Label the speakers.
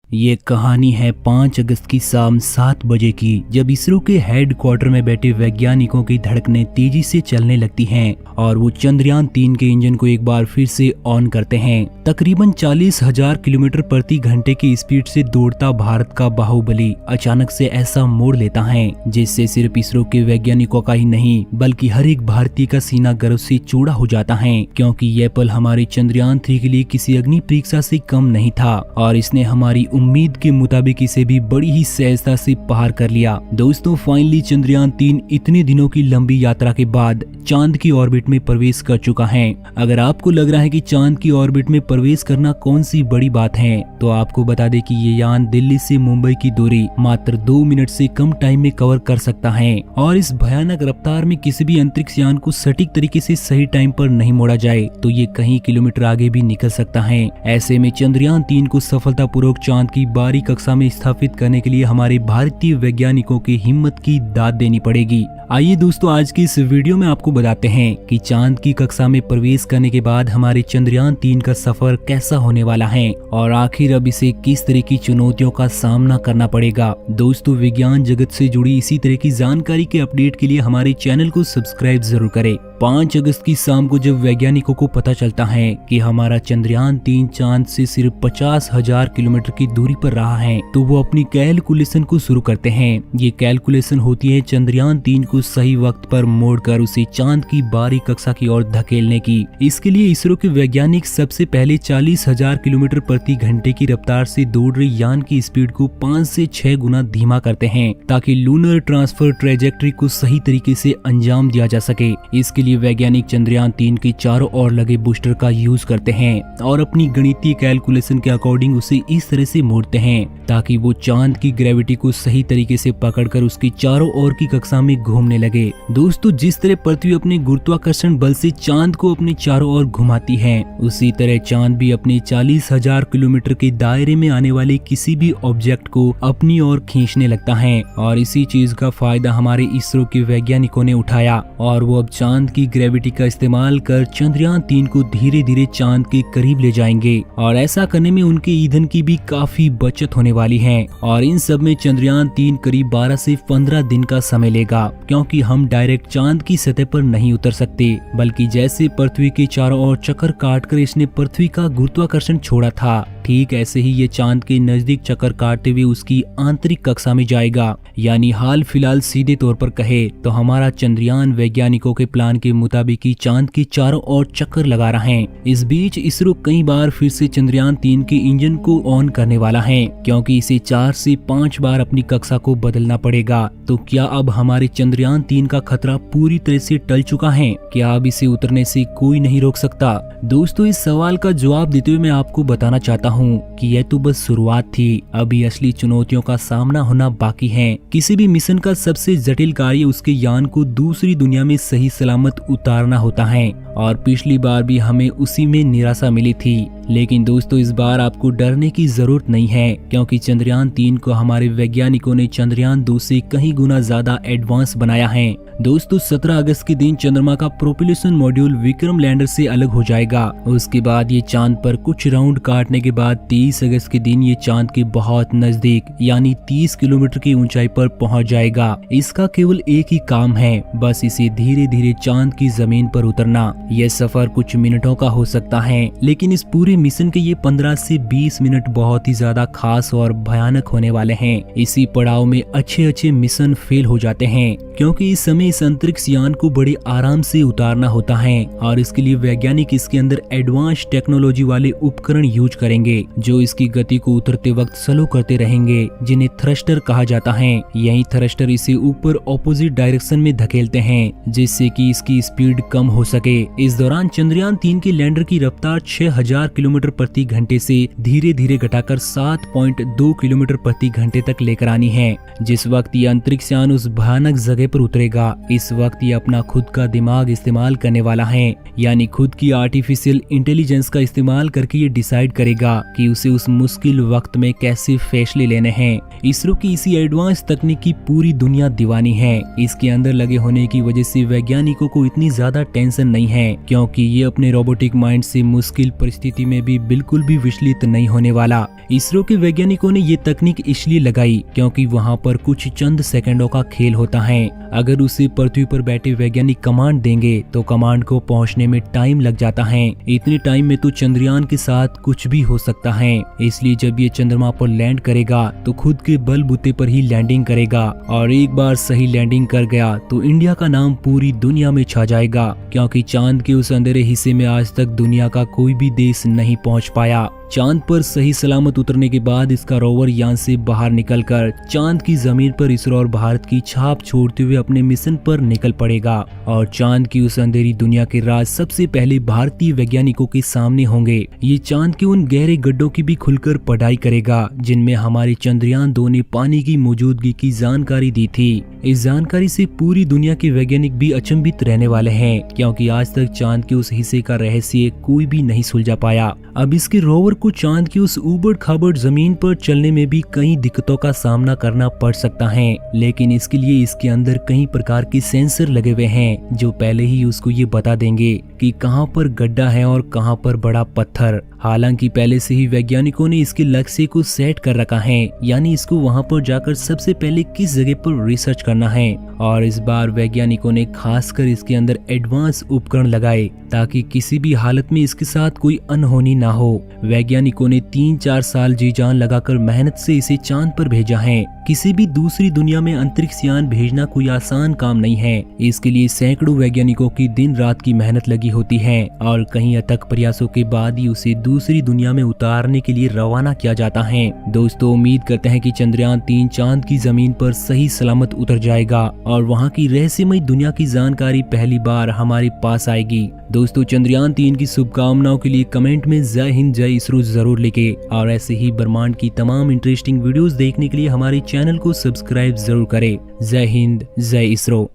Speaker 1: ये कहानी है 5 अगस्त की शाम 7 बजे की, जब इसरो के हेडक्वार्टर में बैठे वैज्ञानिकों की धड़कनें तेजी से चलने लगती हैं और वो चंद्रयान 3 के इंजन को एक बार फिर से ऑन करते हैं। तकरीबन 40,000 किलोमीटर प्रति घंटे की स्पीड से दौड़ता भारत का बाहुबली अचानक से ऐसा मोड़ लेता है जिससे सिर्फ इसरो के वैज्ञानिकों का ही नहीं बल्कि हर एक भारतीय का सीना गर्व से चौड़ा हो जाता है, क्योंकि यह पल हमारे चंद्रयान 3 के लिए किसी अग्नि परीक्षा से कम नहीं था और इसने हमारी उम्मीद के मुताबिक इसे भी बड़ी ही सहजता से पार कर लिया। दोस्तों, फाइनली चंद्रयान 3 इतने दिनों की लंबी यात्रा के बाद चांद की ऑर्बिट में प्रवेश कर चुका है। अगर आपको लग रहा है कि चांद की ऑर्बिट में प्रवेश करना कौन सी बड़ी बात है, तो आपको बता दें कि ये यान दिल्ली से मुंबई की दूरी मात्र 2 मिनट से कम टाइम में कवर कर सकता है और इस भयानक रफ्तार में किसी भी अंतरिक्ष यान को सटीक तरीके से सही टाइम पर नहीं मोड़ा जाए तो ये कहीं किलोमीटर आगे भी निकल सकता है। ऐसे में चंद्रयान 3 को सफलतापूर्वक चांद की बाहरी कक्षा में स्थापित करने के लिए हमारे भारतीय वैज्ञानिकों की हिम्मत की दाद देनी पड़ेगी। आइए दोस्तों, आज की इस वीडियो में आपको बताते हैं कि चांद की कक्षा में प्रवेश करने के बाद हमारे चंद्रयान 3 का सफर कैसा होने वाला है और आखिर अब इसे किस तरह की चुनौतियों का सामना करना पड़ेगा। दोस्तों, विज्ञान जगत से जुड़ी इसी तरह की जानकारी के अपडेट के लिए हमारे चैनल को सब्सक्राइब जरूर करें। 5 अगस्त की शाम को जब वैज्ञानिकों को पता चलता है कि हमारा चंद्रयान 3 चांद से सिर्फ 50,000 किलोमीटर की दूरी पर रहा है, तो वो अपनी कैलकुलेशन को शुरू करते हैं। ये कैलकुलेशन होती है चंद्रयान 3 को सही वक्त पर मोड़कर उसे चांद की बाहरी कक्षा की ओर धकेलने की। इसके लिए इसरो के वैज्ञानिक सबसे पहले 40,000 किलोमीटर प्रति घंटे की रफ्तार से दौड़ रहे यान की स्पीड को 5 से 6 गुना धीमा करते हैं ताकि लूनर ट्रांसफर ट्रेजेक्ट्री को सही तरीके से अंजाम दिया जा सके। इसके लिए वैज्ञानिक चंद्रयान 3 के चारों ओर लगे बूस्टर का यूज करते हैं और अपनी गणितीय कैलकुलेशन के अकॉर्डिंग उसे इस तरह से मोड़ते हैं ताकि वो चांद की ग्रेविटी को सही तरीके से पकड़कर उसकी चारों ओर की कक्षा में घूमने लगे। दोस्तों, जिस तरह पृथ्वी अपने गुरुत्वाकर्षण बल से चांद को अपने चारों ओर घुमाती है, उसी तरह चांद भी अपने 40,000 किलोमीटर के दायरे में आने वाले किसी भी ऑब्जेक्ट को अपनी ओर खींचने लगता है और इसी चीज का फायदा हमारे इसरो के वैज्ञानिकों ने उठाया और वो अब चांद की ग्रेविटी का इस्तेमाल कर चंद्रयान 3 को धीरे धीरे चांद के करीब ले जाएंगे और ऐसा करने में उनके ईंधन की भी काफी बचत होने वाली है। और इन सब में चंद्रयान 3 करीब 12 से 15 दिन का समय लेगा, क्योंकि हम डायरेक्ट चांद की सतह पर नहीं उतर सकते, बल्कि जैसे पृथ्वी के चारों ओर चक्कर काटकर इसने पृथ्वी का गुरुत्वाकर्षण छोड़ा था, ठीक ऐसे ही ये चांद के नजदीक चक्कर काटते हुए उसकी आंतरिक कक्षा में जाएगा। यानी हाल फिलहाल सीधे तौर पर कहे तो हमारा चंद्रयान वैज्ञानिकों के प्लान के मुताबिक ही चांद के चारों ओर चक्कर लगा रहा है। इस बीच इसरो कई बार फिर से चंद्रयान 3 के इंजन को ऑन करने वाला है, क्योंकि इसे 4 से 5 बार अपनी कक्षा को बदलना पड़ेगा। तो क्या अब हमारे चंद्रयान 3 का खतरा पूरी तरह से टल चुका है? क्या अब इसे उतरने से कोई नहीं रोक सकता? दोस्तों, इस सवाल का जवाब देते हुए मैं आपको बताना चाहता हूँ कि यह तो बस शुरुआत थी, अभी असली चुनौतियों का सामना होना बाकी है। किसी भी मिशन का सबसे जटिल कार्य उसके यान को दूसरी दुनिया में सही सलामत उतारना होता है और पिछली बार भी हमें उसी में निराशा मिली थी। लेकिन दोस्तों, इस बार आपको डरने की जरूरत नहीं है, क्योंकि चंद्रयान 3 को हमारे वैज्ञानिकों ने चंद्रयान 2 से कहीं गुना ज्यादा एडवांस बनाया है। दोस्तों, 17 अगस्त के दिन चंद्रमा का प्रोपल्शन मॉड्यूल विक्रम लैंडर से अलग हो जाएगा। उसके बाद ये चांद पर कुछ राउंड काटने के बाद 23 अगस्त के दिन ये चांद के बहुत नजदीक यानी 30 किलोमीटर की ऊंचाई पर पहुंच जाएगा। इसका केवल एक ही काम है, बस इसे धीरे धीरे चांद की जमीन पर उतरना। यह सफर कुछ मिनटों का हो सकता है, लेकिन इस पूरे मिशन के ये 15 से 20 मिनट बहुत ही ज्यादा खास और भयानक होने वाले हैं। इसी पड़ाव में अच्छे मिशन फेल हो जाते हैं, क्योंकि इस समय इस अंतरिक्ष यान को बड़े आराम से उतारना होता है और इसके लिए वैज्ञानिक इसके अंदर एडवांस टेक्नोलॉजी वाले उपकरण यूज करेंगे जो इसकी गति को उतरते वक्त स्लो करते रहेंगे, जिन्हें थ्रस्टर कहा जाता है। यही थ्रस्टर इसे ऊपर ऑपोजिट डायरेक्शन में धकेलते हैं जिससे कि इसकी स्पीड कम हो सके। इस दौरान चंद्रयान 3 के लैंडर की रफ्तार 6,000 किलोमीटर प्रति घंटे से धीरे धीरे घटाकर 7.2 किलोमीटर प्रति घंटे तक लेकर आनी है। जिस वक्त ये अंतरिक्ष यान उस भयानक जगह पर उतरेगा, इस वक्त ये अपना खुद का दिमाग इस्तेमाल करने वाला है, यानी खुद की आर्टिफिशियल इंटेलिजेंस का इस्तेमाल करके ये डिसाइड करेगा कि उसे उस मुश्किल वक्त में कैसे फैसले लेने हैं। इसरो की इसी एडवांस तकनीक की पूरी दुनिया दीवानी है। इसके अंदर लगे होने की वजह से वैज्ञानिकों को इतनी ज्यादा टेंशन नहीं है, क्योंकि ये अपने रोबोटिक माइंड से मुश्किल परिस्थिति में भी बिल्कुल भी विचलित नहीं होने वाला। इसरो के वैज्ञानिकों ने ये तकनीक इसलिए लगाई क्योंकि वहाँ पर कुछ चंद सेकंडों का खेल होता है। अगर उसे पृथ्वी पर बैठे वैज्ञानिक कमांड देंगे तो कमांड को पहुंचने में टाइम लग जाता है। इतने टाइम में तो चंद्रयान के साथ कुछ भी हो सकता है। इसलिए जब ये चंद्रमा पर लैंड करेगा तो खुद के बलबूते पर ही लैंडिंग करेगा, और एक बार सही लैंडिंग कर गया तो इंडिया का नाम पूरी दुनिया में छा जाएगा, क्योंकि चांद के उस अंधेरे हिस्से में आज तक दुनिया का कोई भी देश नहीं पहुंच पाया। चांद पर सही सलामत उतरने के बाद इसका रोवर यान से बाहर निकलकर चांद की जमीन पर इसरो और भारत की छाप छोड़ते हुए अपने मिशन पर निकल पड़ेगा, और चांद की उस अंधेरी दुनिया के राज सबसे पहले भारतीय वैज्ञानिकों के सामने होंगे। ये चांद के उन गहरे गड्ढों की भी खुलकर पढ़ाई करेगा जिनमें हमारे चंद्रयान 2 ने पानी की मौजूदगी की जानकारी दी थी। इस जानकारी से पूरी दुनिया के वैज्ञानिक भी अचंभित रहने वाले हैं, क्योंकि आज तक चांद के उस हिस्से का रहस्य कोई भी नहीं सुलझा पाया। अब इसके रोवर को चांद की उस उबड़ खाबड़ जमीन पर चलने में भी कई दिक्कतों का सामना करना पड़ सकता है, लेकिन इसके लिए इसके अंदर कई प्रकार के सेंसर लगे हुए हैं जो पहले ही उसको ये बता देंगे कि कहां पर गड्ढा है और कहां पर बड़ा पत्थर। हालांकि पहले से ही वैज्ञानिकों ने इसके लक्ष्य को सेट कर रखा है, यानी इसको वहां पर जाकर सबसे पहले किस जगह पर रिसर्च करना है। और इस बार वैज्ञानिकों ने खासकर इसके अंदर एडवांस उपकरण लगाए ताकि किसी भी हालत में इसके साथ कोई अनहोनी ना हो। वैज्ञानिकों ने 3-4 साल जी जान लगाकर मेहनत से इसे चांद पर भेजा है। किसी भी दूसरी दुनिया में अंतरिक्ष यान भेजना कोई आसान काम नहीं है। इसके लिए सैकड़ों वैज्ञानिकों की दिन रात की मेहनत लगी होती है, और कई अथक प्रयासों के बाद ही उसे दूसरी दुनिया में उतारने के लिए रवाना किया जाता है। दोस्तों, उम्मीद करते हैं कि चंद्रयान 3 चांद की जमीन पर सही सलामत उतर जाएगा और वहाँ की रहस्यमय दुनिया की जानकारी पहली बार हमारे पास आएगी। दोस्तों, चंद्रयान 3 की शुभकामनाओं के लिए कमेंट में जय हिंद जय इसरो जरूर लिखे, और ऐसे ही ब्रह्मांड की तमाम इंटरेस्टिंग वीडियोस देखने के लिए हमारे चैनल को सब्सक्राइब जरूर करें। जय हिंद जय इसरो।